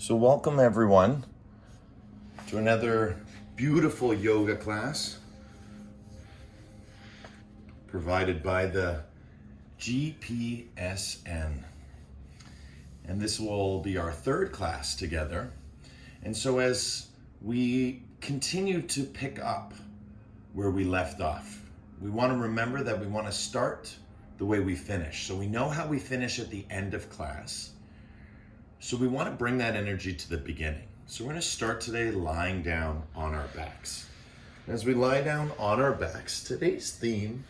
So welcome everyone to another beautiful yoga class provided by the GPSN. And this will be our third class together. And so as we continue to pick up where we left off, we want to remember that we want to start the way we finish. So we know how we finish at the end of class. So we want to bring that energy to the beginning. So we're going to start today lying down on our backs. As we lie down on our backs, today's theme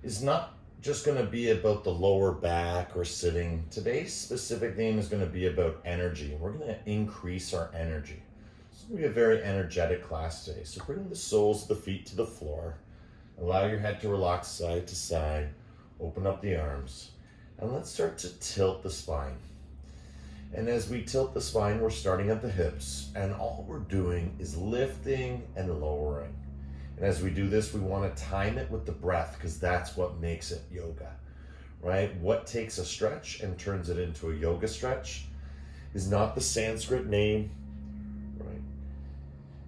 is not just going to be about the lower back or sitting. Today's specific theme is going to be about energy. We're going to increase our energy. It's going to be a very energetic class today. So bring the soles of the feet to the floor. Allow your head to relax side to side. Open up the arms. And let's start to tilt the spine. And as we tilt the spine, we're starting at the hips, and all we're doing is lifting and lowering. And as we do this, we want to time it with the breath, because that's what makes it yoga, right? What takes a stretch and turns it into a yoga stretch is not the Sanskrit name, right?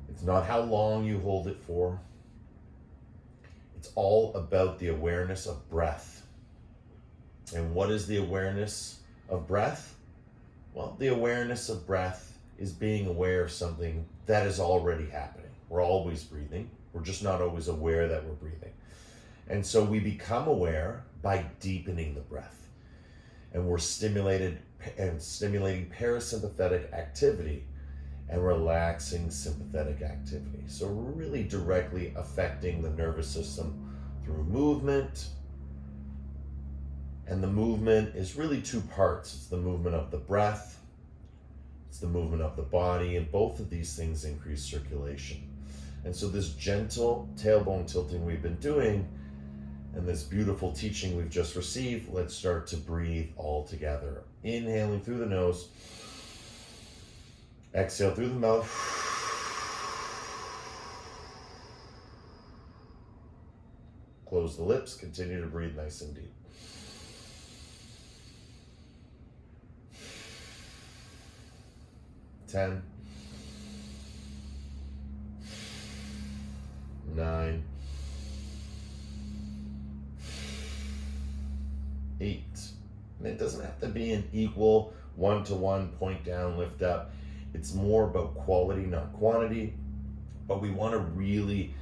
It's not how long you hold it for. It's all about the awareness of breath. And what is the awareness of breath? Well, the awareness of breath is being aware of something that is already happening. We're always breathing. We're just not always aware that we're breathing. And so we become aware by deepening the breath. And we're stimulating parasympathetic activity and relaxing sympathetic activity. So we're really directly affecting the nervous system through movement. And the movement is really two parts. It's the movement of the breath, it's the movement of the body, and both of these things increase circulation. And so this gentle tailbone tilting we've been doing, and this beautiful teaching we've just received, let's start to breathe all together. Inhaling through the nose, exhale through the mouth. Close the lips, continue to breathe nice and deep. 10, 9, 8. And it doesn't have to be an equal 1-to-1 point down, lift up. It's more about quality, not quantity. But we want to really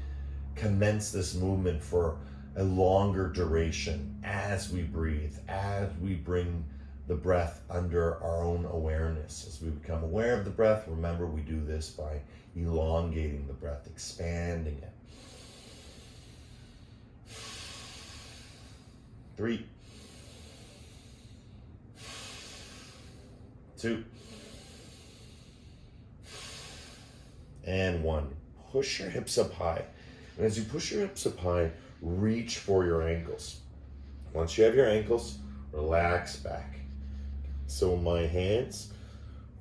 commence this movement for a longer duration as we breathe, as we bring the breath under our own awareness. As we become aware of the breath, remember we do this by elongating the breath, expanding it. 3, 2, and 1. Push your hips up high. And as you push your hips up high, reach for your ankles. Once you have your ankles, relax back. So my hands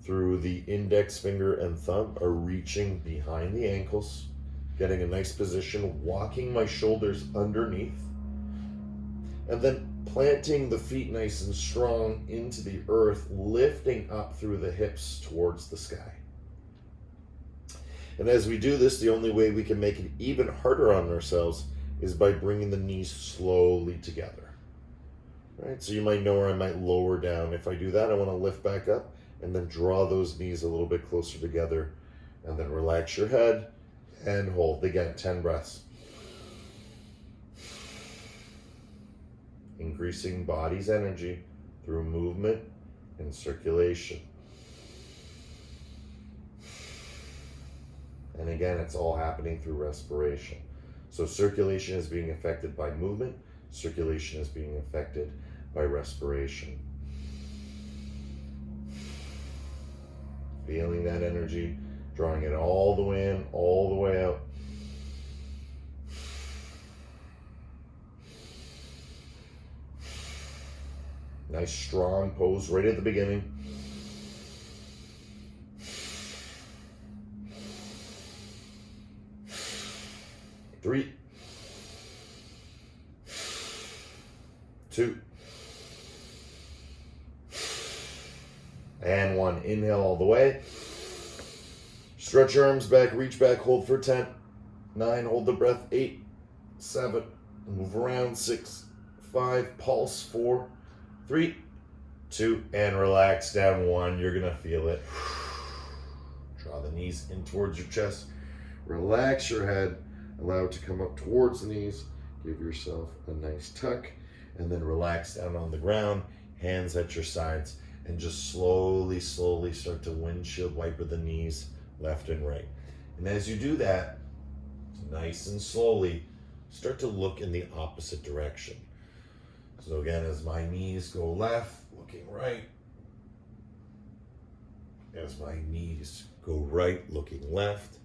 through the index finger and thumb are reaching behind the ankles, getting a nice position, walking my shoulders underneath, and then planting the feet nice and strong into the earth, lifting up through the hips towards the sky. And as we do this, the only way we can make it even harder on ourselves is by bringing the knees slowly together. Right, so you might know where I might lower down. If I do that, I want to lift back up and then draw those knees a little bit closer together, and then relax your head and hold. Again, 10 breaths. Increasing body's energy through movement and circulation. And again, it's all happening through respiration. So circulation is being affected by movement. Circulation is being affected by respiration. Feeling that energy, drawing it all the way in, all the way out. Nice strong pose right at the beginning. 3, 2, And 1, inhale all the way. Stretch your arms back, reach back, hold for 10, 9, hold the breath, 8, 7, move around, 6, 5, pulse, 4, 3, 2, and relax down 1. You're gonna feel it. Draw the knees in towards your chest. Relax your head, allow it to come up towards the knees. Give yourself a nice tuck, and then relax down on the ground, hands at your sides, and just slowly start to windshield wiper the knees left and right. And as you do that, nice and slowly, start to look in the opposite direction. So again, as my knees go left, looking right. As my knees go right, looking left.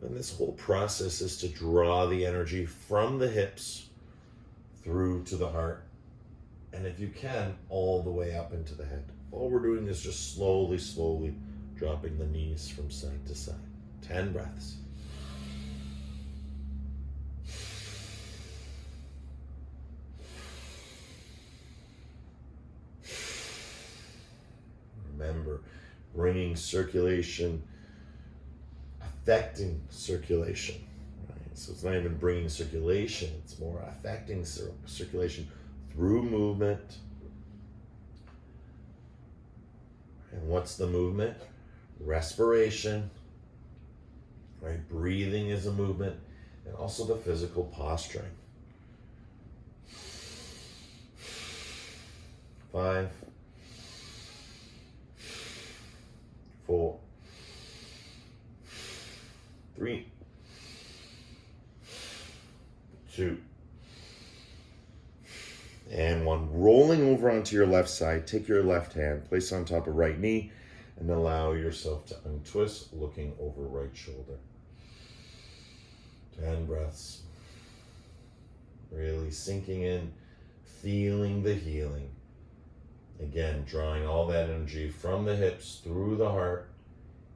And this whole process is to draw the energy from the hips through to the heart. And if you can, all the way up into the head. All we're doing is just slowly dropping the knees from side to side. 10 breaths. Remember, bringing circulation, affecting circulation. Right? So it's not even bringing circulation, it's more affecting circulation through movement. And what's the movement? Respiration, right? Breathing is a movement, and also the physical posturing. 5, 4, 3, 2, and 1. Rolling over onto your left side, take your left hand, place it on top of right knee, and allow yourself to untwist, looking over right shoulder. 10 breaths. Really sinking in, feeling the healing. Again, drawing all that energy from the hips, through the heart,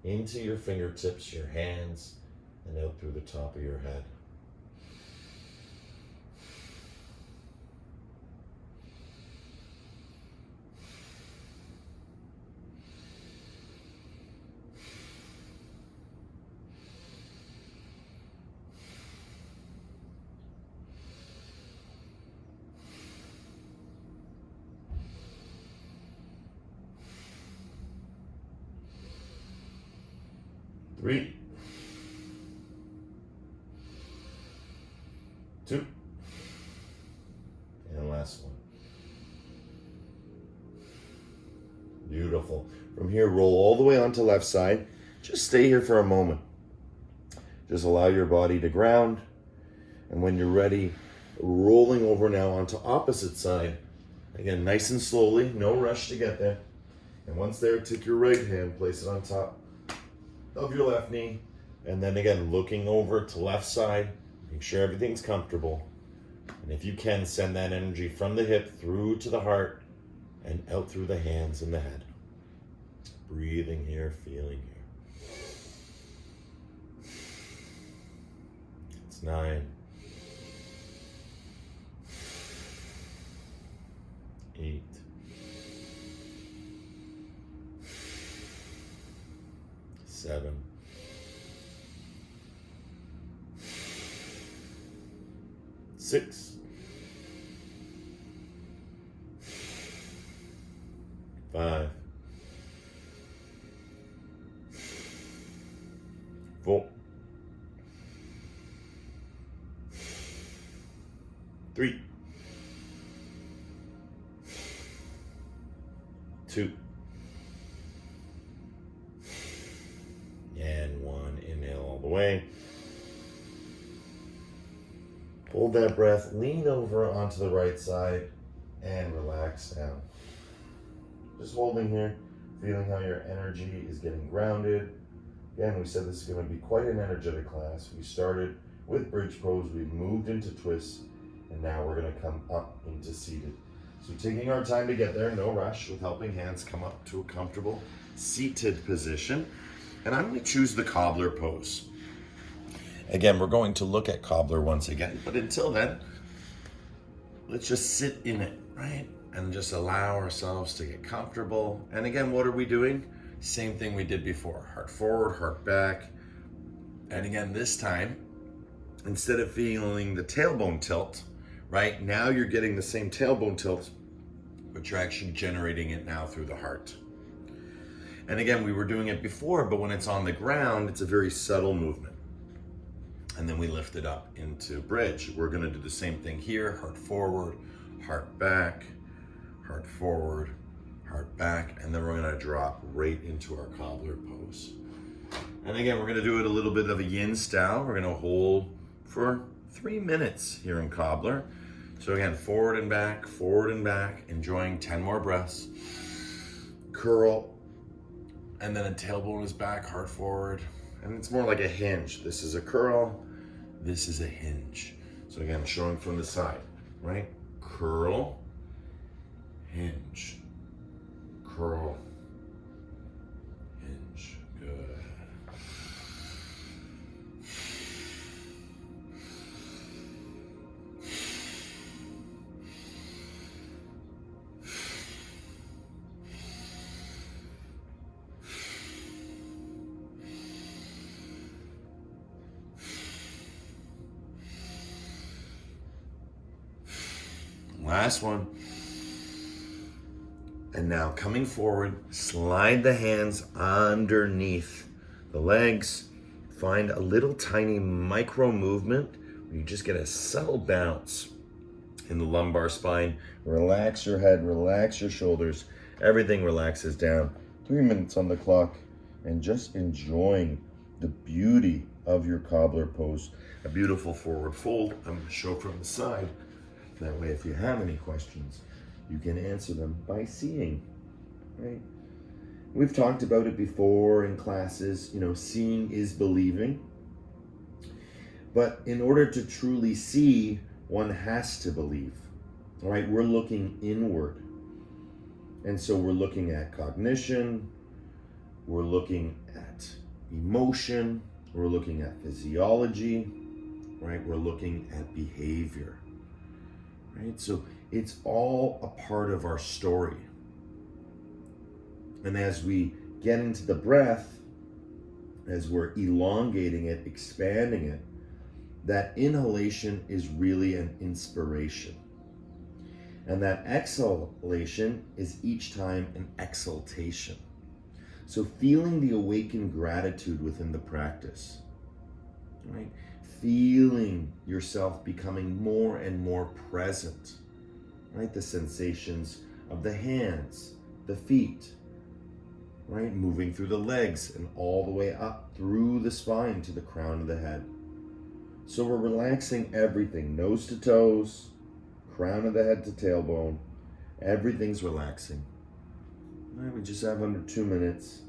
into your fingertips, your hands, and out through the top of your head. Three, 2, and last one. Beautiful. From here, roll all the way onto left side. Just stay here for a moment. Just allow your body to ground. And when you're ready, rolling over now onto opposite side. Again, nice and slowly, no rush to get there. And once there, take your right hand, place it on top of your left knee, and then again looking over to left side, make sure everything's comfortable, and if you can, send that energy from the hip through to the heart and out through the hands and the head. Breathing here, feeling here. It's 9, 8, 7, 6, 5, 4, 3, 2, and 1. Inhale all the way. Hold that breath, lean over onto the right side, and relax down. Just holding here, feeling how your energy is getting grounded. Again, we said this is going to be quite an energetic class. We started with bridge pose, we moved into twists, and now we're going to come up into seated. So taking our time to get there, no rush, with helping hands come up to a comfortable seated position. And I'm going to choose the Cobbler Pose. Again, we're going to look at Cobbler once again, but until then, let's just sit in it, right? and just allow ourselves to get comfortable. And again, what are we doing? Same thing we did before. Heart forward, heart back. And again, this time, instead of feeling the tailbone tilt, right? Now you're getting the same tailbone tilt, but you're actually generating it now through the heart. And again, we were doing it before, but when it's on the ground, it's a very subtle movement. And then we lift it up into bridge. We're gonna do the same thing here. Heart forward, heart back, heart forward, heart back, and then we're gonna drop right into our Cobbler Pose. And again, we're gonna do it a little bit of a yin style. We're gonna hold for 3 minutes here in Cobbler. So again, forward and back, enjoying 10 more breaths. Curl, and then a tailbone is back, heart forward. And it's more like a hinge. This is a curl, this is a hinge. So again, showing from the side, right? Curl, hinge, curl, hinge. Good. Last one. And now coming forward, slide the hands underneath the legs. Find a little tiny micro movement where you just get a subtle bounce in the lumbar spine. Relax your head, relax your shoulders. Everything relaxes down. 3 minutes on the clock, and just enjoying the beauty of your Cobbler Pose. A beautiful forward fold. I'm going to show from the side. That way, if you have any questions, you can answer them by seeing, right? We've talked about it before in classes, seeing is believing. But in order to truly see, one has to believe, all right? We're looking inward. And so we're looking at cognition, we're looking at emotion, we're looking at physiology, right? We're looking at behavior. Right? So it's all a part of our story. And as we get into the breath, as we're elongating it, expanding it, that inhalation is really an inspiration. And that exhalation is each time an exaltation. So feeling the awakened gratitude within the practice, right? Feeling yourself becoming more and more present, right? The sensations of the hands, the feet, right? Moving through the legs and all the way up through the spine to the crown of the head. So we're relaxing everything, nose to toes, crown of the head to tailbone. Everything's relaxing. Right, we just have under 2 minutes.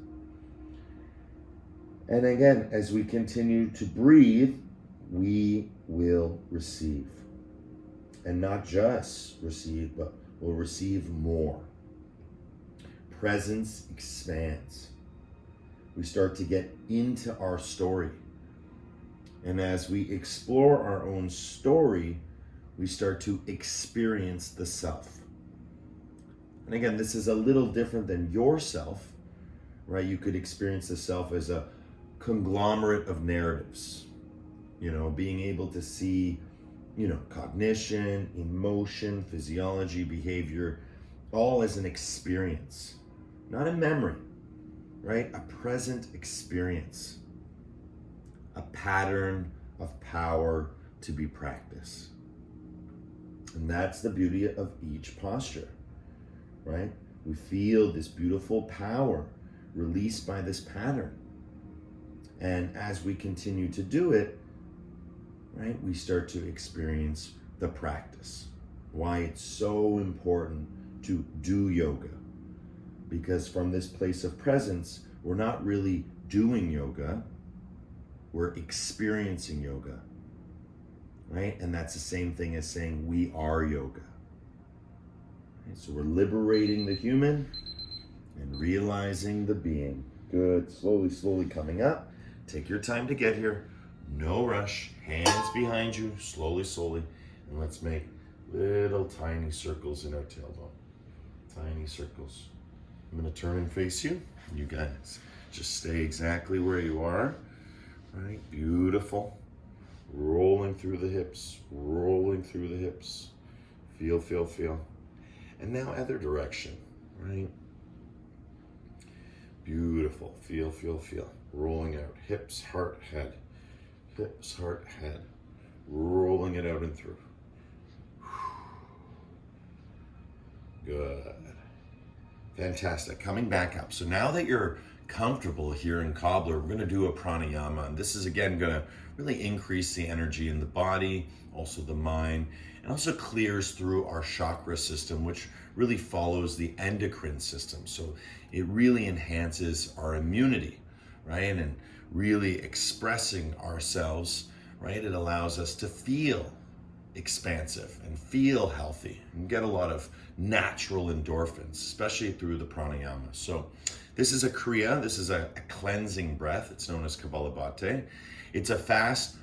And again, as we continue to breathe, we will receive. And not just receive, but we'll receive more. Presence expands. We start to get into our story. And as we explore our own story, we start to experience the self. And again, this is a little different than yourself, right? You could experience the self as a conglomerate of narratives. Being able to see, cognition, emotion, physiology, behavior, all as an experience, not a memory, right? A present experience, a pattern of power to be practiced. And that's the beauty of each posture, right? We feel this beautiful power released by this pattern. And as we continue to do it, right, we start to experience the practice. Why it's so important to do yoga. Because from this place of presence, we're not really doing yoga, we're experiencing yoga. Right? And that's the same thing as saying we are yoga. Right? So we're liberating the human and realizing the being. Good. Slowly, slowly coming up. Take your time to get here. No rush. Hands behind you. Slowly, slowly. And let's make little tiny circles in our tailbone. tiny circles. I'm going to turn and face you. You guys just stay exactly where you are. Right? Beautiful. Rolling through the hips, rolling through the hips. Feel, feel, feel. And now other direction, right? Beautiful. Feel, feel, feel. Rolling out. Hips, heart, head. Hips, heart, head. Rolling it out and through. Good. Fantastic. Coming back up. So now that you're comfortable here in Cobbler, we're going to do a pranayama. And this is again going to really increase the energy in the body, also the mind, and also clears through our chakra system, which really follows the endocrine system. So it really enhances our immunity, right? And really expressing ourselves, right? It allows us to feel expansive and feel healthy and get a lot of natural endorphins, especially through the pranayama. So this is a kriya, this is a cleansing breath. It's known as Kapalabhati. It's a fast,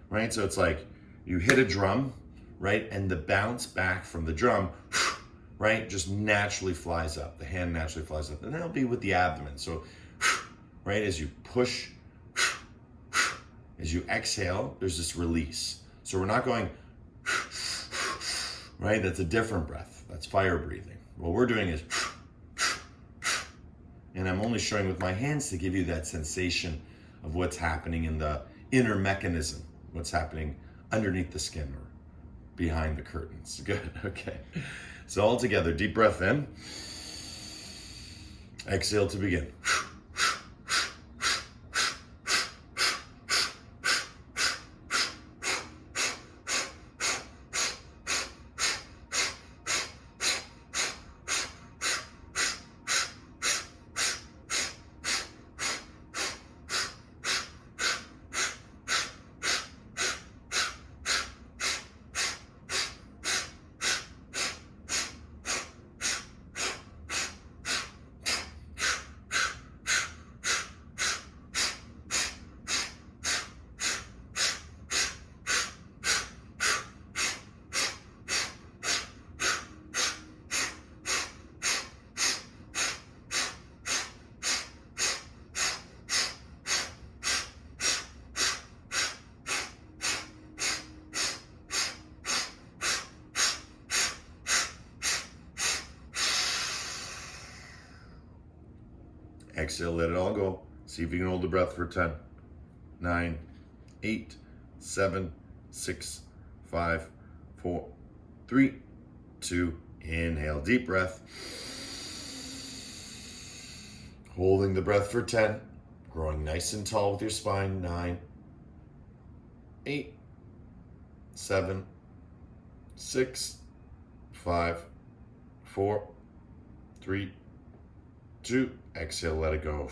right? So it's like you hit a drum, right? And the bounce back from the drum, right? Just naturally flies up. The hand naturally flies up. And that'll be with the abdomen. So, right? As you push, as you exhale, there's this release. So we're not going, right? That's a different breath. That's fire breathing. What we're doing is, and I'm only showing with my hands to give you that sensation of what's happening in the inner mechanism, what's happening underneath the skin or behind the curtains. Good, okay. So all together, deep breath in. Exhale to begin. Exhale, let it all go. See if you can hold the breath for 10, 9, 8, 7, 6, 5, 4, 3, 2. Inhale, deep breath. Holding the breath for 10. Growing nice and tall with your spine. 9, 8, 7, 6, 5, 4, 3, 2. Exhale, let it go.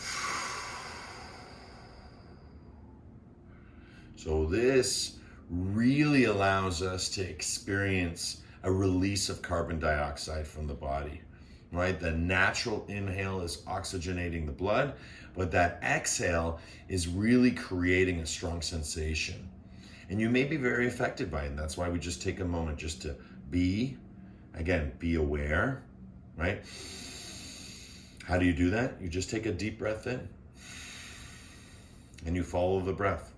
So this really allows us to experience a release of carbon dioxide from the body, right? The natural inhale is oxygenating the blood, but that exhale is really creating a strong sensation. And you may be very affected by it, and that's why we just take a moment just to be aware, right? How do you do that? You just take a deep breath in and you follow the breath.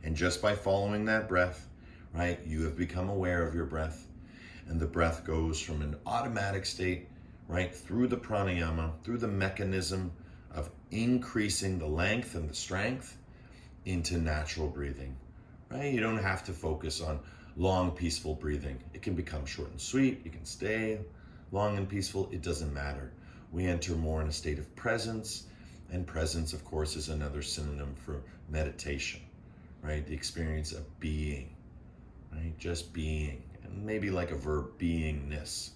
And just by following that breath, right, you have become aware of your breath, and the breath goes from an automatic state, right, through the pranayama, through the mechanism of increasing the length and the strength into natural breathing, right? You don't have to focus on long, peaceful breathing. It can become short and sweet. You can stay long and peaceful. It doesn't matter. We enter more in a state of presence, and presence, of course, is another synonym for meditation, right? The experience of being, right? Just being, and maybe like a verb, beingness,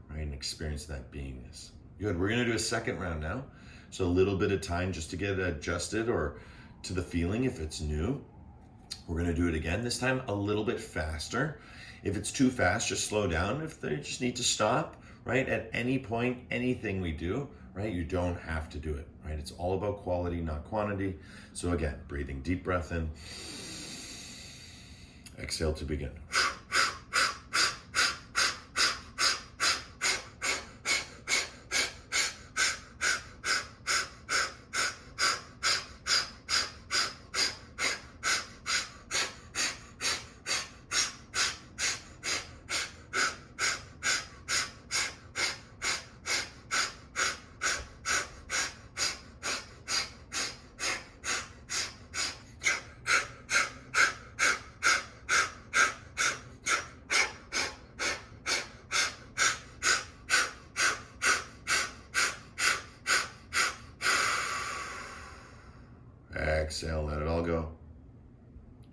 right? And experience that beingness. Good, we're gonna do a second round now. So a little bit of time just to get adjusted or to the feeling if it's new. We're gonna do it again, this time a little bit faster. If it's too fast, just slow down. If they just need to stop, right? At any point, anything we do, right? You don't have to do it, right? It's all about quality, not quantity. So again, breathing, deep breath in. Exhale to begin. Exhale, let it all go.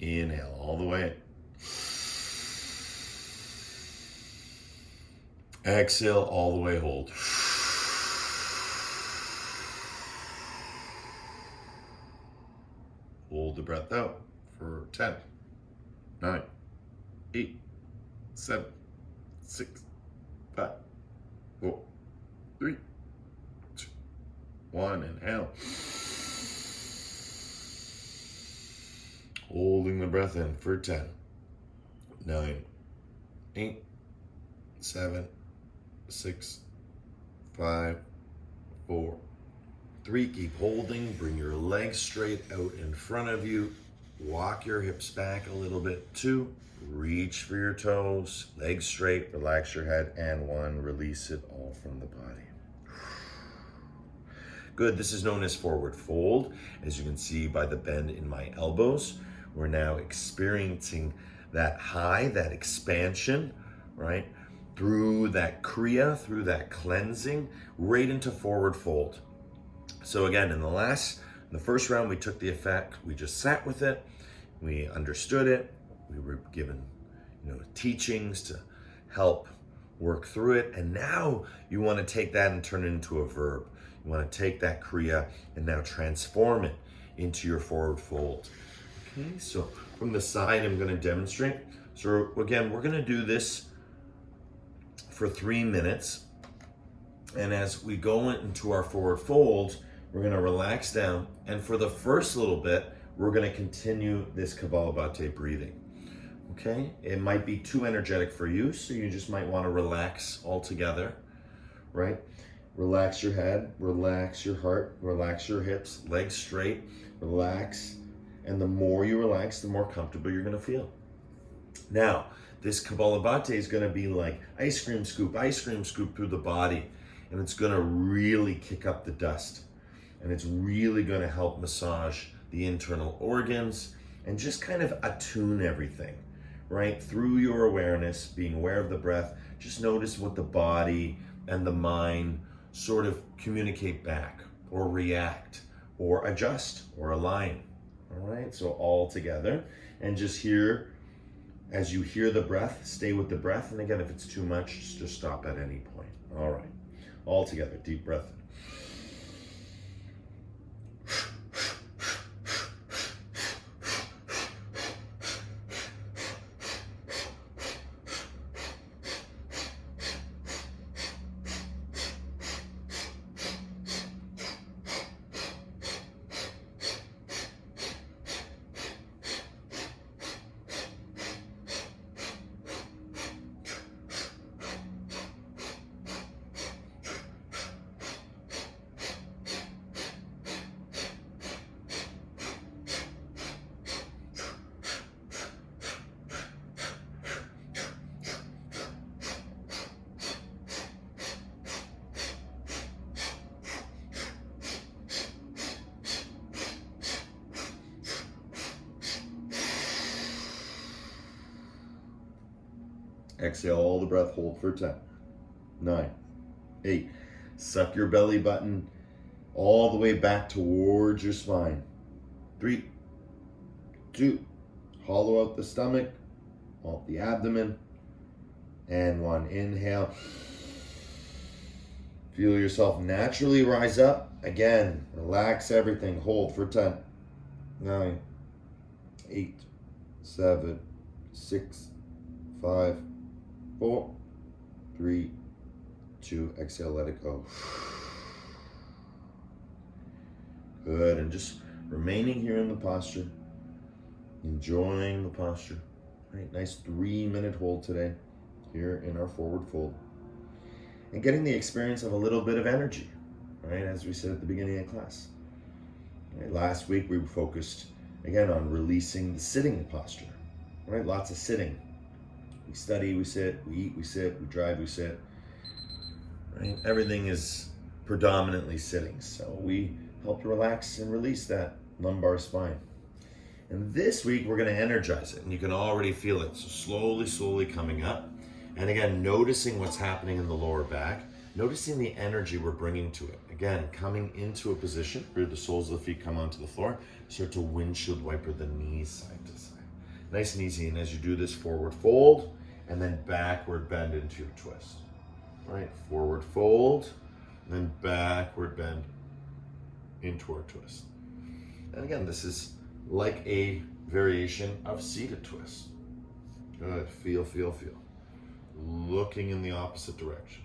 Inhale all the way. Exhale all the way, hold. Hold the breath out for 10, 9, 8, 7, 6, 5, 4, 3, 2, 1. Inhale. Holding the breath in for 10, 9, 8, 7, 6, 5, 4, 3. Keep holding. Bring your legs straight out in front of you. Walk your hips back a little bit. 2. Reach for your toes. Legs straight. Relax your head. And 1. Release it all from the body. Good. This is known as forward fold. As you can see by the bend in my elbows, we're now experiencing that high, that expansion, right? Through that kriya, through that cleansing, right into forward fold. So again, in the first round, we took the effect, we just sat with it, we understood it, we were given, teachings to help work through it, and now you want to take that and turn it into a verb. You want to take that kriya and now transform it into your forward fold. Okay, so from the side, I'm going to demonstrate. So again, we're going to do this for 3 minutes. And as we go into our forward fold, we're going to relax down. And for the first little bit, we're going to continue this Kapalabhati breathing. Okay, it might be too energetic for you, so you just might want to relax altogether, right? Relax your head, relax your heart, relax your hips, legs straight, relax. And the more you relax, the more comfortable you're going to feel. Now, this Kapalabhati is going to be like ice cream scoop through the body. And it's going to really kick up the dust. And it's really going to help massage the internal organs and just kind of attune everything, right? Through your awareness, being aware of the breath, just notice what the body and the mind sort of communicate back or react or adjust or align. All right, so all together, and just hear, as you hear the breath, stay with the breath. And again, if it's too much, just stop at any point. All right, all together, deep breath in. Exhale all the breath, hold for 10, 9, 8. Suck your belly button all the way back towards your spine. 3, 2. Hollow out the stomach, out the abdomen. And 1. Inhale. Feel yourself naturally rise up. Again, relax everything. Hold for 10, 9, 8, 7, 6, 5, 4, 3, 2. Exhale, let it go. Good, and just remaining here in the posture, enjoying the posture. Right, nice 3-minute hold today here in our forward fold. And getting the experience of a little bit of energy, right, as we said at the beginning of class. Right, last week we focused, again, on releasing the sitting posture, right, lots of sitting. We study, we sit, we eat, we sit, we drive, we sit, right? Everything is predominantly sitting. So we help to relax and release that lumbar spine. And this week we're going to energize it, and you can already feel it. So slowly coming up. And again, noticing what's happening in the lower back. Noticing the energy we're bringing to it. Again, coming into a position where the soles of the feet come onto the floor. Start to windshield wiper the knees side to side. Nice and easy. And as you do this, forward fold, and then backward bend into your twist. Right, forward fold, and then backward bend into our twist. And again, this is like a variation of seated twist. Good, feel, feel, feel. Looking in the opposite direction.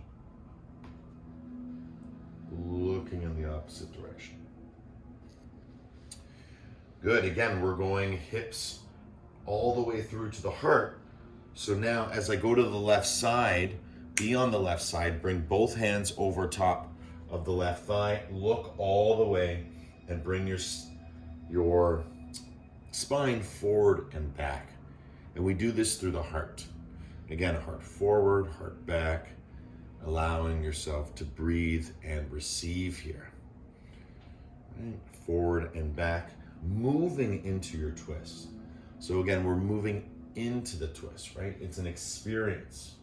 Looking in the opposite direction. Good, again, we're going hips all the way through to the heart. So now as I go to the left side, be on the left side, bring both hands over top of the left thigh, look all the way and bring your spine forward and back. And we do this through the heart. Again, heart forward, heart back, allowing yourself to breathe and receive here. Right. Forward and back, moving into your twist. So again, we're moving into the twist, right? It's an experience.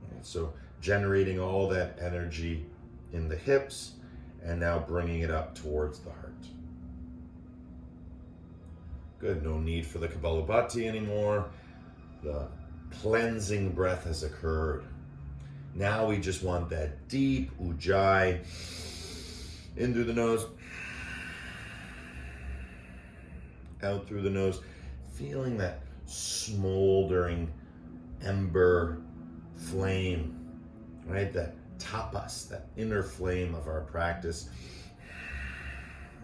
Right. So generating all that energy in the hips and now bringing it up towards the heart. Good, no need for the Kapalabhati anymore. The cleansing breath has occurred. Now we just want that deep ujjayi in through the nose, out through the nose, feeling that smoldering ember flame, right? That tapas, that inner flame of our practice,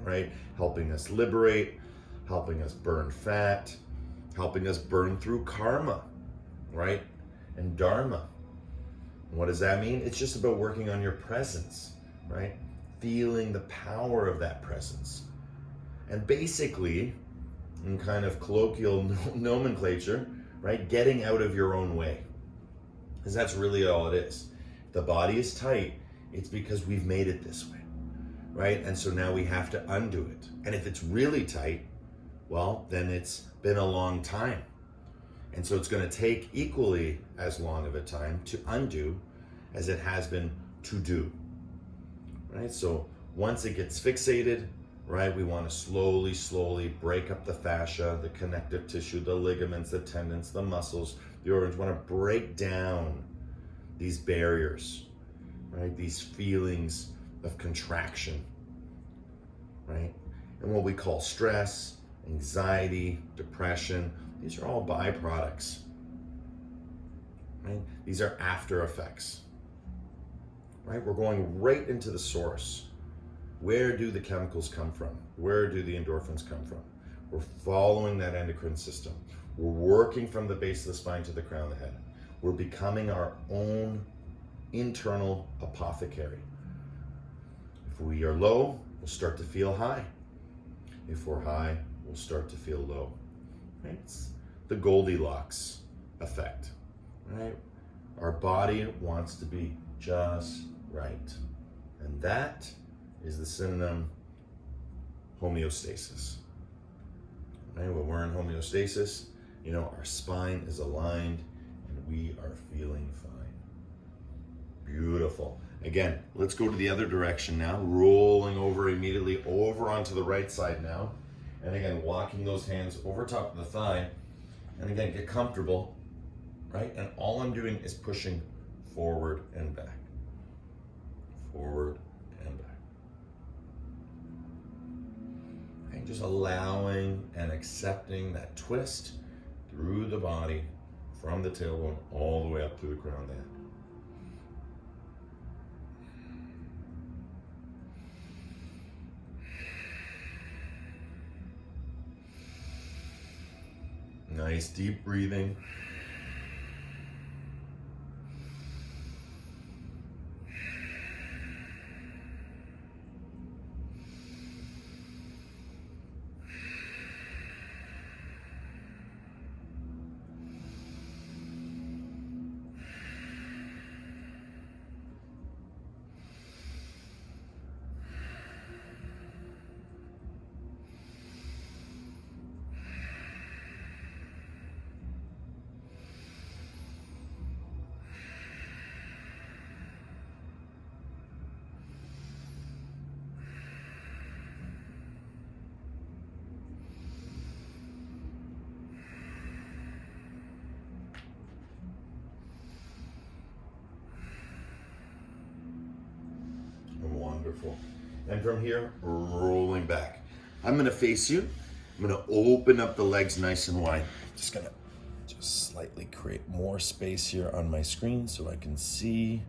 right? Helping us liberate, helping us burn fat, helping us burn through karma, right? And dharma. And what does that mean? It's just about working on your presence, right? Feeling the power of that presence. And basically, in kind of colloquial nomenclature, right? Getting out of your own way. Because that's really all it is. If the body is tight, it's because we've made it this way, right? And so now we have to undo it. And if it's really tight, well, then it's been a long time. And so it's going to take equally as long of a time to undo as it has been to do, right? So once it gets fixated, right, we want to slowly break up the fascia, the connective tissue, the ligaments, the tendons, the muscles, the organs. We want to break down these barriers, right? These feelings of contraction, right? And what we call stress, anxiety, depression, these are all byproducts, right? These are after effects, right? We're going right into the source. Where do the chemicals come from? Where do the endorphins come from? We're following that endocrine system. We're working from the base of the spine to the crown of the head. We're becoming our own internal apothecary. If we are low, we'll start to feel high. If we're high, we'll start to feel low. Right? It's the Goldilocks effect, right? Our body wants to be just right. And that is the synonym homeostasis. Right? When we're in homeostasis, you know, our spine is aligned and we are feeling fine. Beautiful. Again, let's go to the other direction now, rolling over immediately over onto the right side now. And again, walking those hands over top of the thigh. And again, get comfortable, right? And all I'm doing is pushing forward and back. Forward and back. And just allowing and accepting that twist through the body, from the tailbone all the way up to the crown of the head. Nice deep breathing. Beautiful. And from here, rolling back. I'm gonna face you. I'm gonna open up the legs nice and wide. Just gonna slightly create more space here on my screen so I can see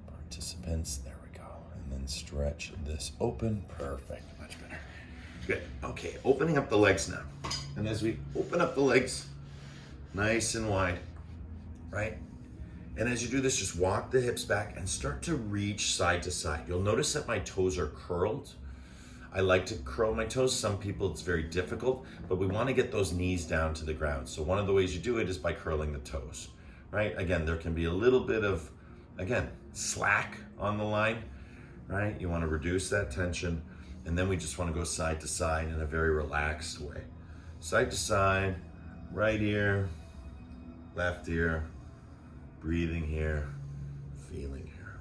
participants. There we go. And then stretch this open. Perfect, much better. Good, okay, opening up the legs now. And as we open up the legs, nice and wide, right? And as you do this, just walk the hips back and start to reach side to side. You'll notice that my toes are curled. I like to curl my toes. Some people, it's very difficult, but we want to get those knees down to the ground. So one of the ways you do it is by curling the toes, right? Again, there can be a little bit of, again, slack on the line, right? You want to reduce that tension. And then we just want to go side to side in a very relaxed way. Side to side, right ear, left ear, breathing here, feeling here.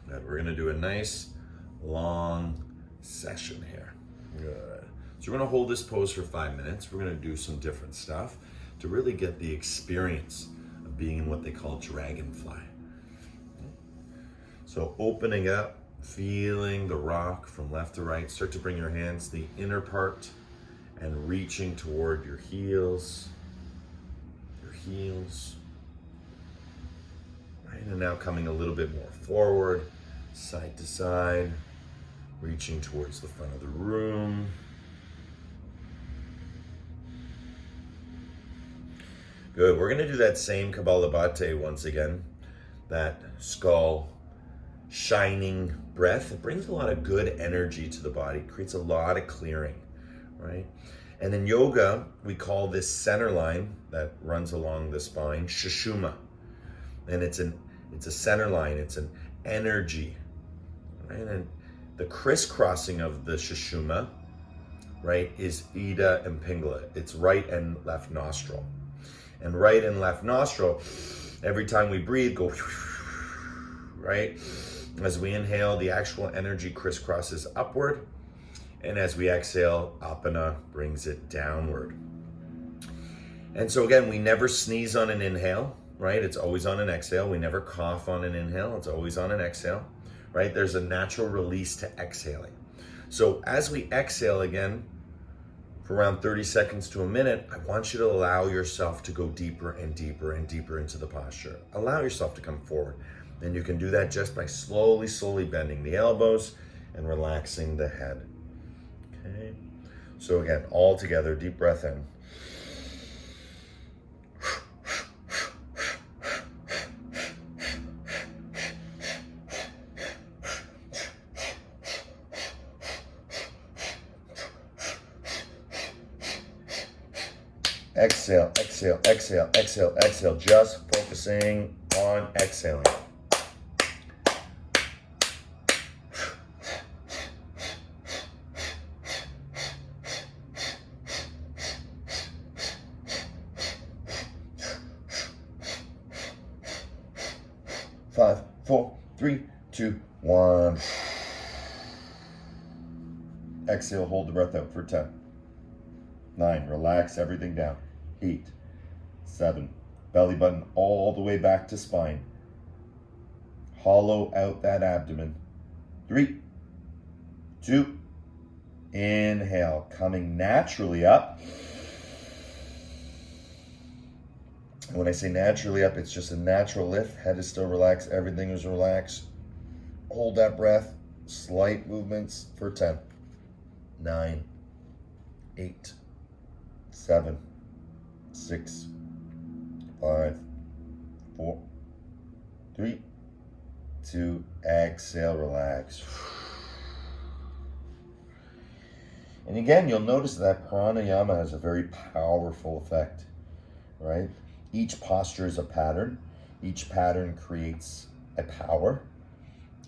Good. We're gonna do a nice long session here. Good. So we're gonna hold this pose for 5 minutes. We're gonna do some different stuff to really get the experience of being in what they call Dragonfly. So opening up, feeling the rock from left to right. Start to bring your hands to the inner part and reaching toward your heels. Right, and now coming a little bit more forward, side to side, reaching towards the front of the room. Good, we're gonna do that same Kabbalah once again, that skull shining breath. It brings a lot of good energy to the body, creates a lot of clearing, right? And in yoga, we call this center line that runs along the spine Sushumna. And it's a center line, it's an energy, right? And the crisscrossing of the Sushumna, right, is Ida and Pingala. It's right and left nostril. And right and left nostril, every time we breathe, go, right? As we inhale, the actual energy crisscrosses upward. And as we exhale, apana brings it downward. And so again, we never sneeze on an inhale, right? It's always on an exhale. We never cough on an inhale. It's always on an exhale, right? There's a natural release to exhaling. So as we exhale again, for around 30 seconds to a minute, I want you to allow yourself to go deeper and deeper and deeper into the posture. Allow yourself to come forward. And you can do that just by slowly bending the elbows and relaxing the head. Okay, so again, all together, deep breath in. Exhale, exhale, exhale, exhale, exhale, just focusing on exhaling. Five, four, three, two, one. Exhale, hold the breath out for 10. 9, relax everything down. 8, 7, belly button all the way back to spine. Hollow out that abdomen. 3, 2, inhale, coming naturally up. And when I say naturally up, it's just a natural lift. Head is still relaxed, everything is relaxed. Hold that breath, slight movements for 10, 9, 8, 7, 6, 5, 4, 3, 2, exhale, relax. And again, you'll notice that pranayama has a very powerful effect, right? Each posture is a pattern. Each pattern creates a power,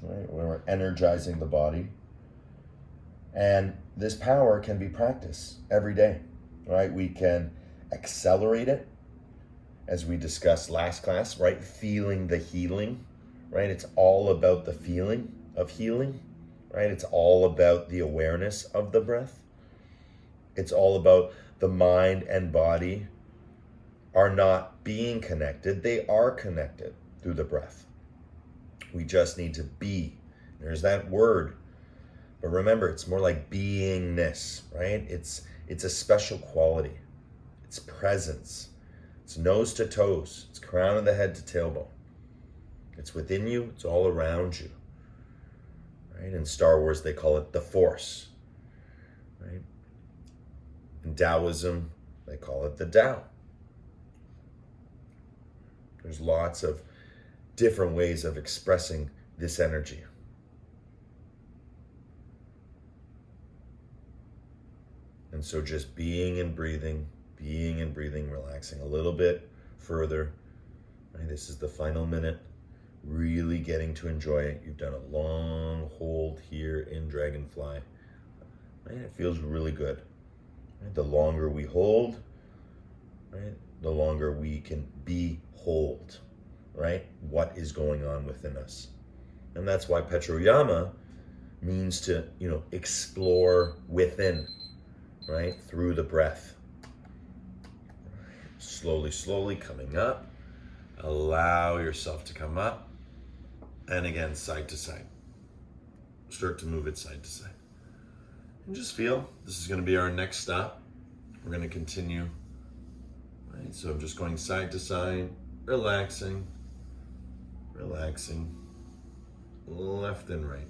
right? We're energizing the body. And this power can be practiced every day, right? We can accelerate it, as we discussed last class, right? Feeling the healing, right? It's all about the feeling of healing, right? It's all about the awareness of the breath. It's all about the mind and body are not being connected. They are connected through the breath. We just need to be There's that word. But remember, it's more like beingness, right? It's a special quality. It's presence. It's nose to toes. It's crown of the head to tailbone. It's within you. It's all around you. Right? In Star Wars, they call it the Force. Right? In Taoism, they call it the Tao. There's lots of different ways of expressing this energy. And so just being and breathing, relaxing a little bit further. Right? This is the final minute. Really getting to enjoy it. You've done a long hold here in Dragonfly. Right? It feels really good. Right? The longer we hold, right, the longer we can behold, right, what is going on within us. And that's why Pranayama means to, explore within, right, through the breath. Slowly, slowly coming up. Allow yourself to come up. And again, side to side. Start to move it side to side. And just feel, this is going to be our next stop. We're going to continue. Right? So I'm just going side to side, relaxing, left and right.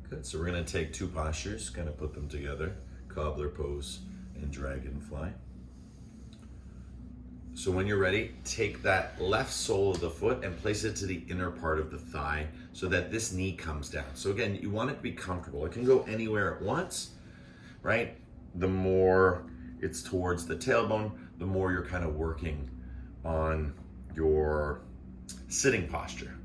Good, so we're going to take two postures, kind of put them together, Cobbler Pose and Dragonfly. So when you're ready, take that left sole of the foot and place it to the inner part of the thigh so that this knee comes down. So again, you want it to be comfortable. It can go anywhere at once, right? The more it's towards the tailbone, the more you're kind of working on your sitting posture,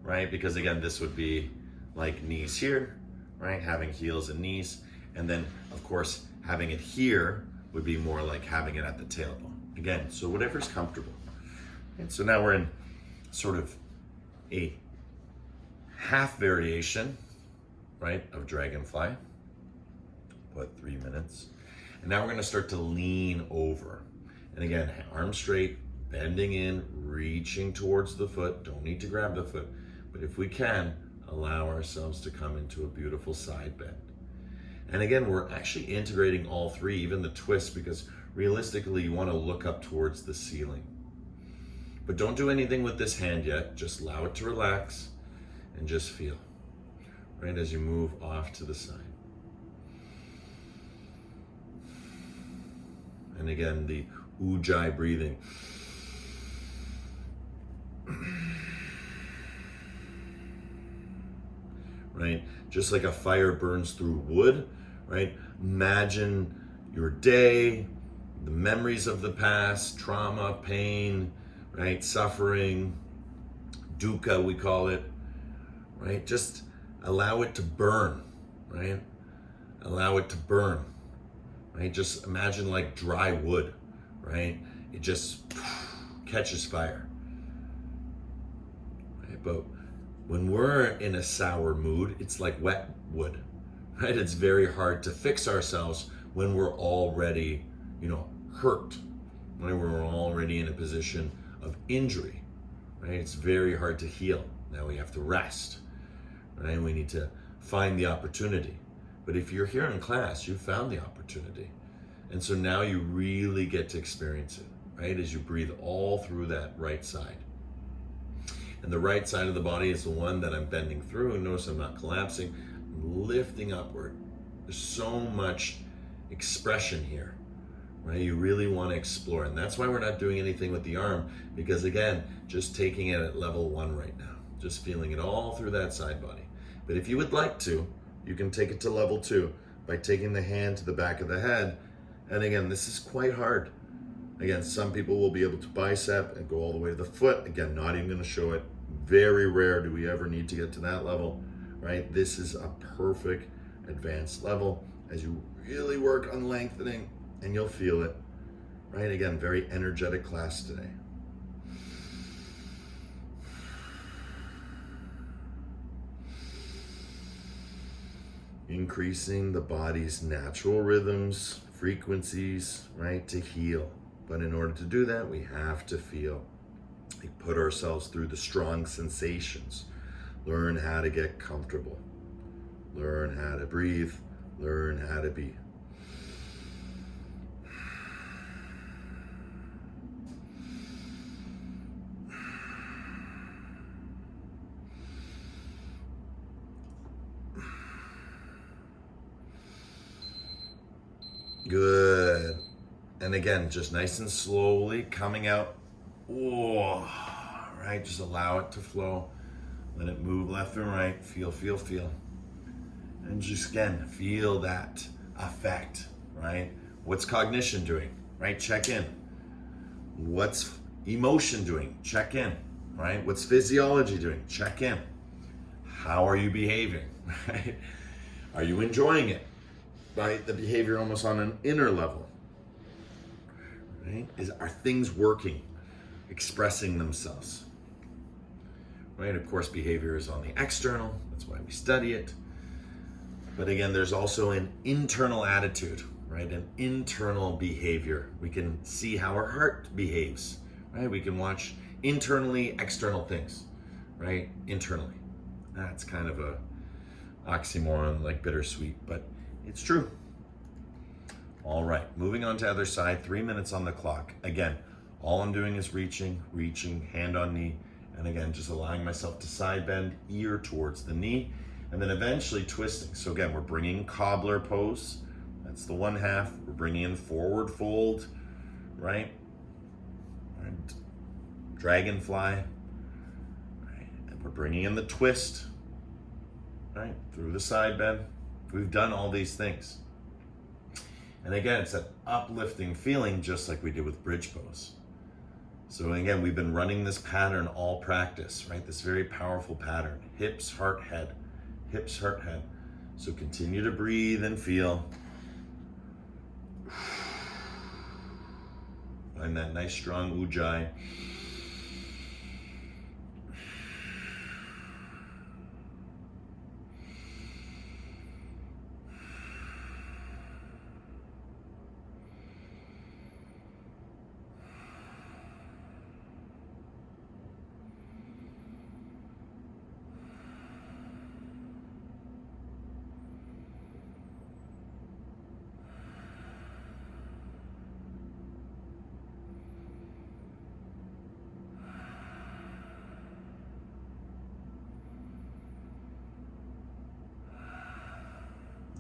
right? Because again, this would be like knees here, right? Having heels and knees. And then of course, having it here would be more like having it at the tailbone. Again, so whatever's comfortable. And so now we're in sort of a half variation, right, of Dragonfly. What, 3 minutes? And now we're going to start to lean over. And again, arms straight, bending in, reaching towards the foot. Don't need to grab the foot. But if we can, allow ourselves to come into a beautiful side bend. And again, we're actually integrating all three, even the twist, because realistically, you want to look up towards the ceiling. But don't do anything with this hand yet. Just allow it to relax and just feel, right, as you move off to the side. And again, the Ujjayi breathing. Right? Just like a fire burns through wood, right? Imagine your day, the memories of the past, trauma, pain, right? Suffering, dukkha, we call it, right? Just allow it to burn, right? Allow it to burn, right? Just imagine like dry wood, right? It just catches fire, right? But when we're in a sour mood, it's like wet wood, right? It's very hard to fix ourselves when we're already, hurt, when we're already in a position of injury, right? It's very hard to heal. Now we have to rest, right? We need to find the opportunity. But if you're here in class, you found the opportunity. And so now you really get to experience it, right? As you breathe all through that right side. And the right side of the body is the one that I'm bending through. And notice I'm not collapsing, I'm lifting upward. There's so much expression here, right? You really want to explore. And that's why we're not doing anything with the arm, because again, just taking it at level 1 right now, just feeling it all through that side body. But if you would like to, you can take it to level 2 by taking the hand to the back of the head. And again, this is quite hard. Again, some people will be able to bicep and go all the way to the foot. Again, not even going to show it. Very rare do we ever need to get to that level, right? This is a perfect advanced level as you really work on lengthening, and you'll feel it, right? Again, very energetic class today. Increasing the body's natural rhythms, frequencies, right, to heal. But in order to do that, we have to feel. Like put ourselves through the strong sensations. Learn how to get comfortable. Learn how to breathe. Learn how to be. Good. And again, just nice and slowly coming out. Oh, right. Just allow it to flow. Let it move left and right. Feel, feel, feel. And just again, feel that effect, right? What's cognition doing, right? Check in. What's emotion doing? Check in, right? What's physiology doing? Check in. How are you behaving, right? Are you enjoying it? Right? The behavior almost on an inner level, right? Are things working, expressing themselves, right? Of course, behavior is on the external. That's why we study it. But again, there's also an internal attitude, right? An internal behavior. We can see how our heart behaves, right? We can watch internally, external things, right? Internally. That's kind of a oxymoron, like bittersweet, but it's true. All right, moving on to other side, 3 minutes on the clock. Again, all I'm doing is reaching, hand on knee, and again, just allowing myself to side bend, ear towards the knee, and then eventually twisting. So again, we're bringing Cobbler Pose. That's the one half. We're bringing in forward fold, right? And Dragonfly, right? And we're bringing in the twist, right? Through the side bend. We've done all these things. And again, it's that uplifting feeling just like we did with bridge pose. So again, we've been running this pattern all practice, right? This very powerful pattern. Hips, heart, head. Hips, heart, head. So continue to breathe and feel. Find that nice strong ujjayi.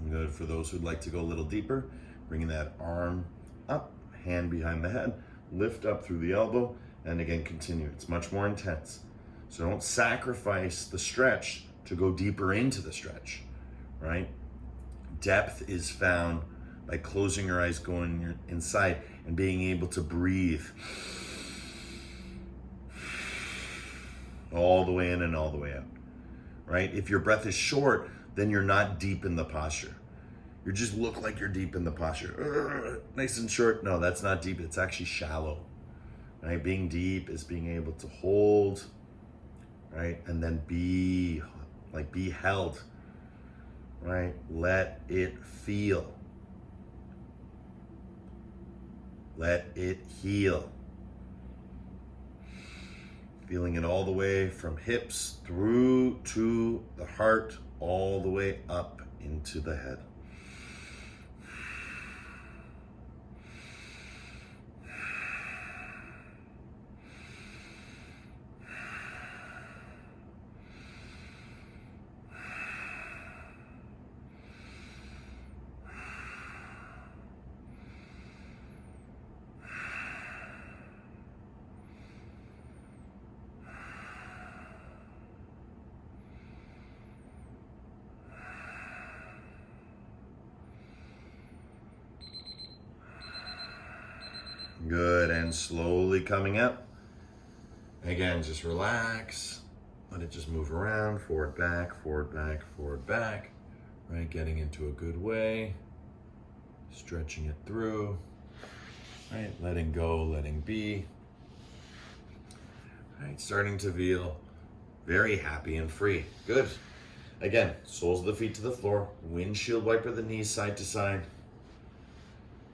Good. For those who'd like to go a little deeper, bringing that arm up, hand behind the head, lift up through the elbow, and again, continue. It's much more intense. So don't sacrifice the stretch to go deeper into the stretch, right? Depth is found by closing your eyes, going inside, and being able to breathe all the way in and all the way out, right? If your breath is short, then you're not deep in the posture. You just look like you're deep in the posture. Nice and short. No, that's not deep. It's actually shallow, right? Being deep is being able to hold, right? And then be held, right? Let it feel. Let it heal. Feeling it all the way from hips through to the heart, all the way up into the head. Good, and slowly coming up. Again, just relax. Let it just move around, forward, back, forward, back, forward, back. Right, getting into a good way. Stretching it through. Right, letting go, letting be. Right, starting to feel very happy and free. Good. Again, soles of the feet to the floor. Windshield wiper the knees side to side.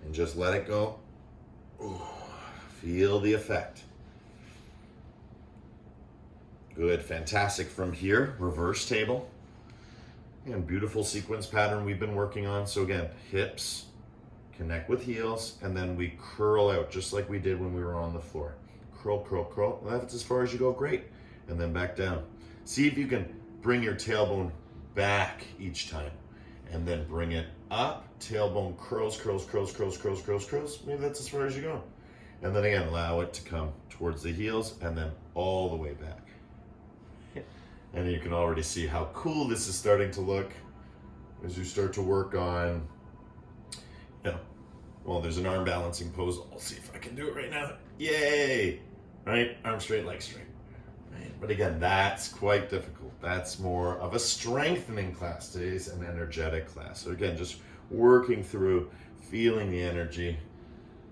And just let it go. Ooh, feel the effect. Good, fantastic. From here, reverse table. And beautiful sequence pattern we've been working on. So again, hips connect with heels, and then we curl out just like we did when we were on the floor. Curl, curl, curl. That's as far as you go, great. And then back down. See if you can bring your tailbone back each time, and then bring it up. Tailbone curls, curls, curls, curls, curls, curls, curls. Maybe that's as far as you go. And then again, allow it to come towards the heels and then all the way back. And you can already see how cool this is starting to look as you start to work on, well, there's an arm balancing pose. I'll see if I can do it right now. Yay! Right? Arm straight, leg straight. Right? But again, that's quite difficult. That's more of a strengthening class. Today's an energetic class. So again, just working through, feeling the energy,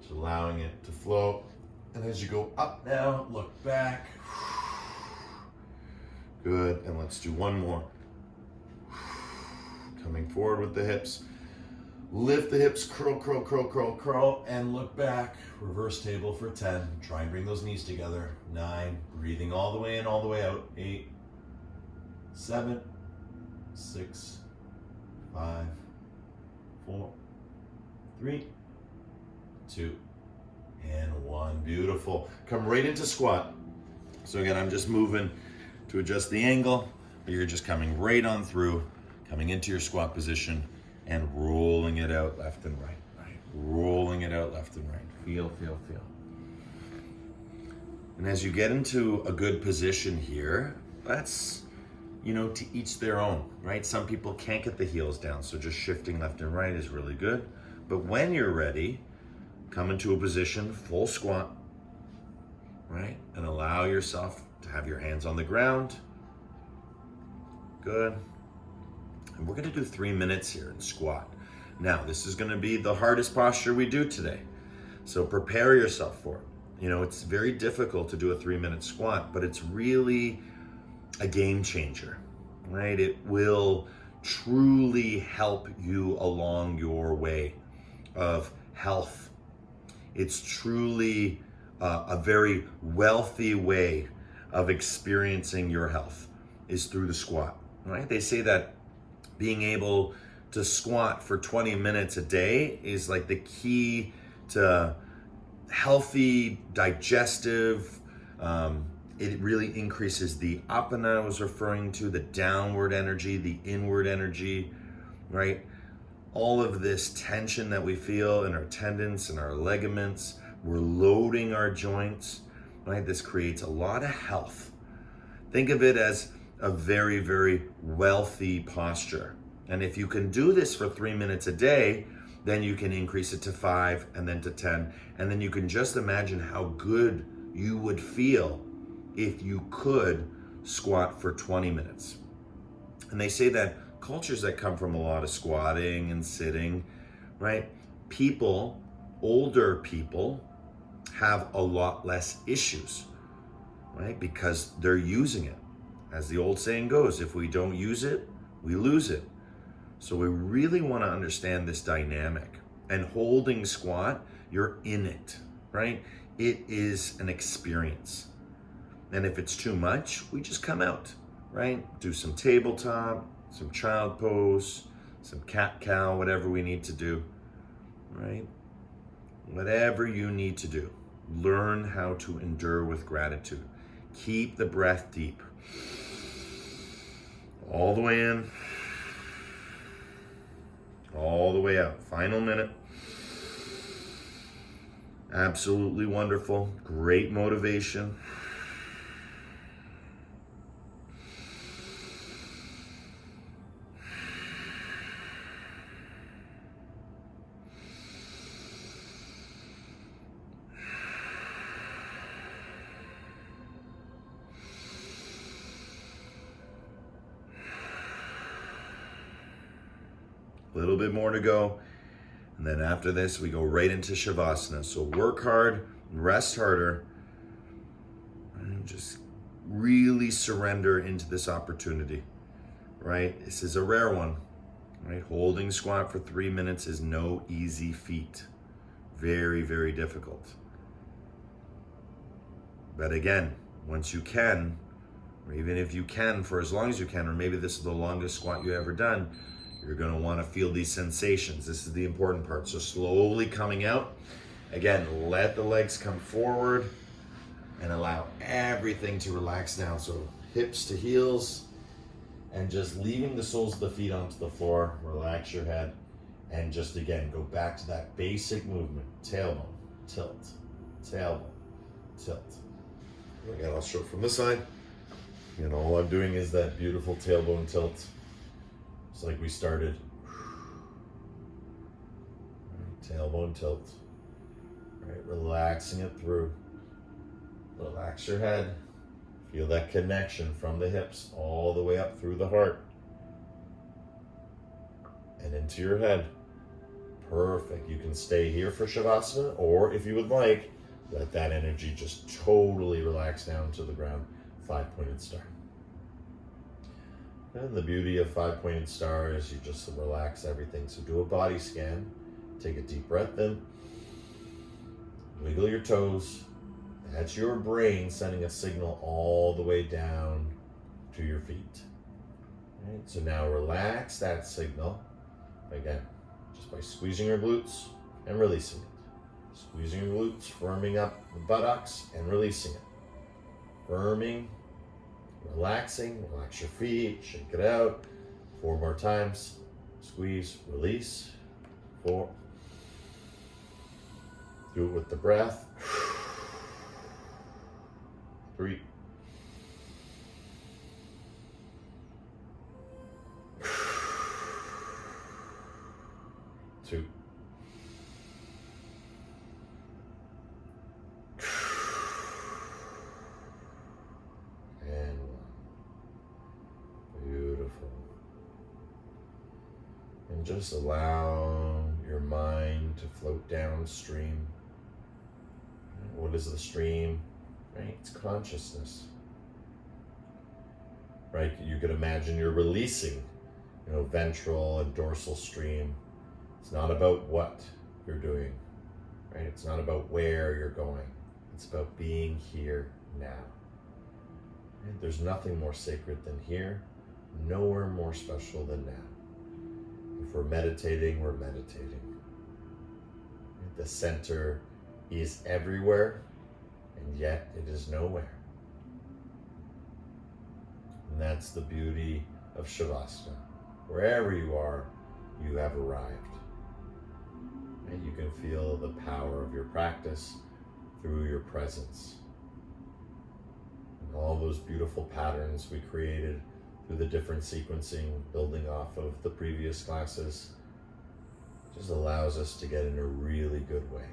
just allowing it to flow. And as you go up now, look back. Good, and let's do one more. Coming forward with the hips. Lift the hips, curl, curl, curl, curl, curl, and look back. Reverse table for 10. Try and bring those knees together. 9, breathing all the way in, all the way out. 8, 7, 6, 5, 4, 3, 2, and 1. Beautiful. Come right into squat. So again, I'm just moving to adjust the angle, but you're just coming right on through, coming into your squat position and rolling it out left and right, right? Rolling it out left and right. Feel, feel, feel. And as you get into a good position here, that's, to each their own, right? Some people can't get the heels down, so just shifting left and right is really good. But when you're ready, come into a position, full squat, right? And allow yourself to have your hands on the ground. Good. And we're gonna do 3 minutes here in squat. Now, this is gonna be the hardest posture we do today. So prepare yourself for it. It's very difficult to do a 3-minute squat, but it's really a game changer, right? It will truly help you along your way of health. It's truly a very wealthy way of experiencing your health is through the squat, right? They say that being able to squat for 20 minutes a day is like the key to healthy, digestive. It really increases the apana I was referring to, the downward energy, the inward energy, right? All of this tension that we feel in our tendons and our ligaments, we're loading our joints, right? This creates a lot of health. Think of it as a very, very wealthy posture. And if you can do this for 3 minutes a day, then you can increase it to 5 and then to 10. And then you can just imagine how good you would feel if you could squat for 20 minutes. And they say that cultures that come from a lot of squatting and sitting, right? Older people have a lot less issues, right? Because they're using it. As the old saying goes, if we don't use it, we lose it. So we really want to understand this dynamic. And holding squat, you're in it, right? It is an experience. And if it's too much, we just come out, right? Do some tabletop, some child pose, some cat-cow, whatever we need to do, right? Whatever you need to do. Learn how to endure with gratitude. Keep the breath deep. All the way in. All the way out. Final minute. Absolutely wonderful. Great motivation. A little bit more to go. And then after this, we go right into Shavasana. So work hard, rest harder, and just really surrender into this opportunity, right? This is a rare one, right? Holding squat for 3 minutes is no easy feat. Very, very difficult. But again, once you can, or even if you can, for as long as you can, or maybe this is the longest squat you've ever done, you're going to want to feel these sensations. This is the important part. So slowly coming out. Again, let the legs come forward and allow everything to relax down. So hips to heels, and just leaving the soles of the feet onto the floor. Relax your head, and just again, go back to that basic movement. Tailbone, tilt, tailbone, tilt. Again, I'll show it from this side. And all I'm doing is that beautiful tailbone tilt. It's like we started. Right, tailbone tilt. Right, relaxing it through. Relax your head. Feel that connection from the hips all the way up through the heart and into your head. Perfect. You can stay here for Shavasana, or if you would like, let that energy just totally relax down to the ground. 5-pointed star. And the beauty of 5-pointed star is you just relax everything. So do a body scan. Take a deep breath in. Wiggle your toes. That's your brain sending a signal all the way down to your feet. Right? So now relax that signal. Again, just by squeezing your glutes and releasing it. Squeezing your glutes, firming up the buttocks and releasing it. Firming, relaxing, relax your feet, shake it out. 4 more times. Squeeze, release. 4. Do it with the breath. 3. 2. And 1. Beautiful. And just allow your mind to float downstream. What is the stream? Right? It's consciousness. Right? You could imagine you're releasing, ventral and dorsal stream. It's not about what you're doing, right? It's not about where you're going. It's about being here now. Right? There's nothing more sacred than here, nowhere more special than now. If we're meditating, we're meditating. Right? The center is everywhere, and yet it is nowhere. And that's the beauty of Shavasana. Wherever you are, you have arrived. And you can feel the power of your practice through your presence. And all those beautiful patterns we created through the different sequencing, building off of the previous classes, just allows us to get in a really good way.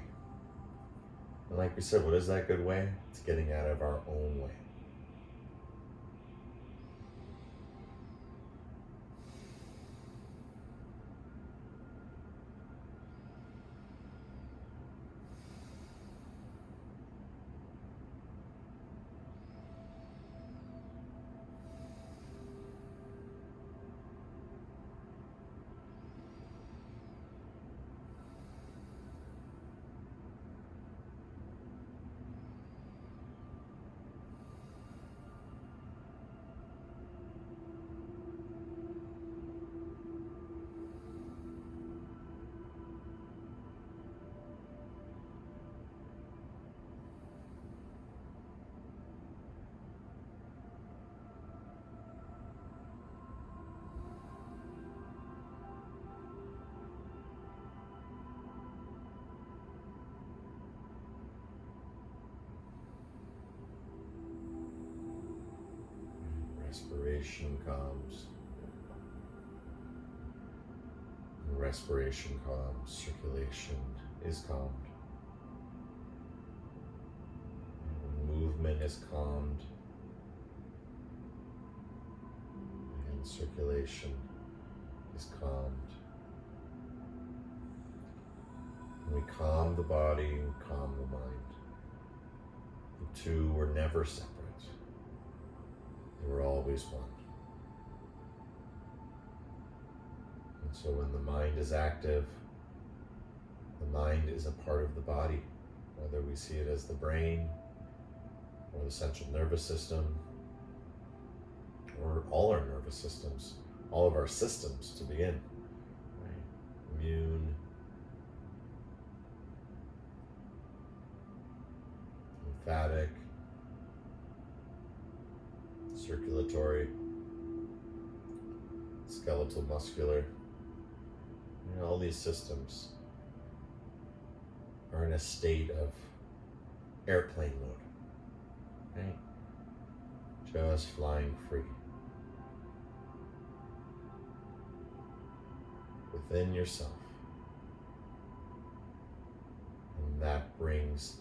And like we said, what is that good way? It's getting out of our own way. Respiration calms. When respiration calms, circulation is calmed. When movement is calmed, and circulation is calmed. When we calm the body, we calm the mind. The two were never separate. They were always one. And so when the mind is active, the mind is a part of the body, whether we see it as the brain or the central nervous system or all our nervous systems, all of our systems to begin. Right? Immune, lymphatic, circulatory, skeletal muscular. All these systems are in a state of airplane mode, right? Just flying free. Within yourself. And that brings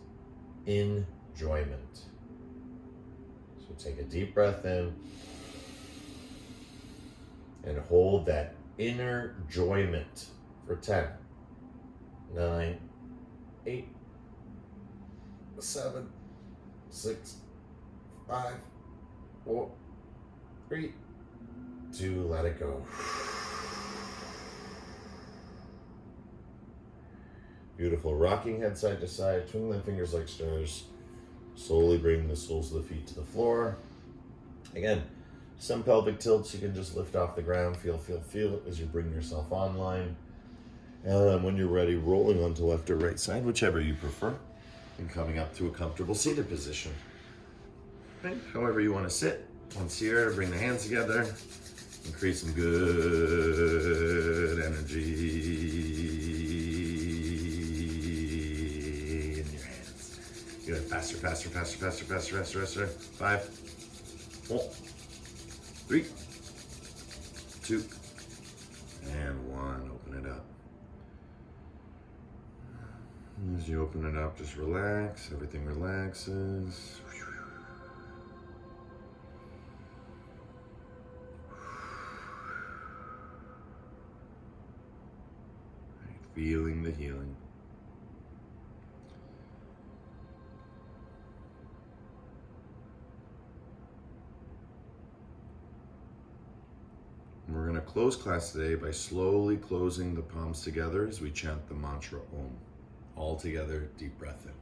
enjoyment. So take a deep breath in and hold that inner enjoyment for 10, 9, 8, 7, 6, 5, 4, 3, 2, let it go. Beautiful. Rocking head side to side, twinkling fingers like stars. Slowly bring the soles of the feet to the floor. Again, some pelvic tilts you can just lift off the ground. Feel as you bring yourself online. And when you're ready, rolling onto left or right side, whichever you prefer, and coming up to a comfortable seated position. Right? However you want to sit. Once here, bring the hands together. Increase some good energy in your hands. Good. Faster. 5, 4, 3, 2, and 1. Open it up. As you open it up, just relax. Everything relaxes. Feeling the healing. We're going to close class today by slowly closing the palms together as we chant the mantra Om. All together, deep breath in.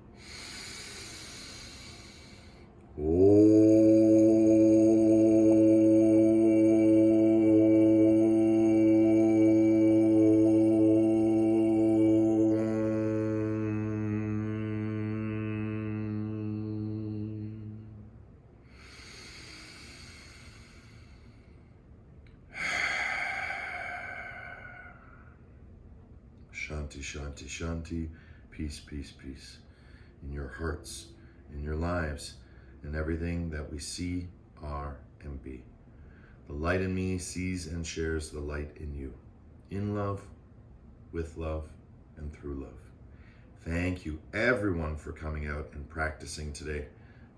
Shanti, shanti, shanti. Peace, peace, peace. In your hearts, in your lives, in everything that we see, are, and be. The light in me sees and shares the light in you. In love, with love, and through love. Thank you, everyone, for coming out and practicing today.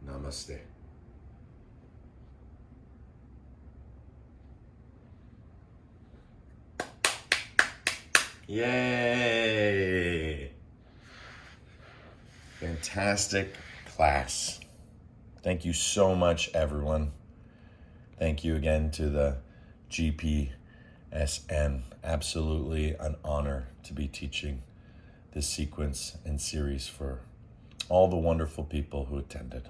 Namaste. Yay! Fantastic class. Thank you so much, everyone. Thank you again to the GPSN. Absolutely an honor to be teaching this sequence and series for all the wonderful people who attended.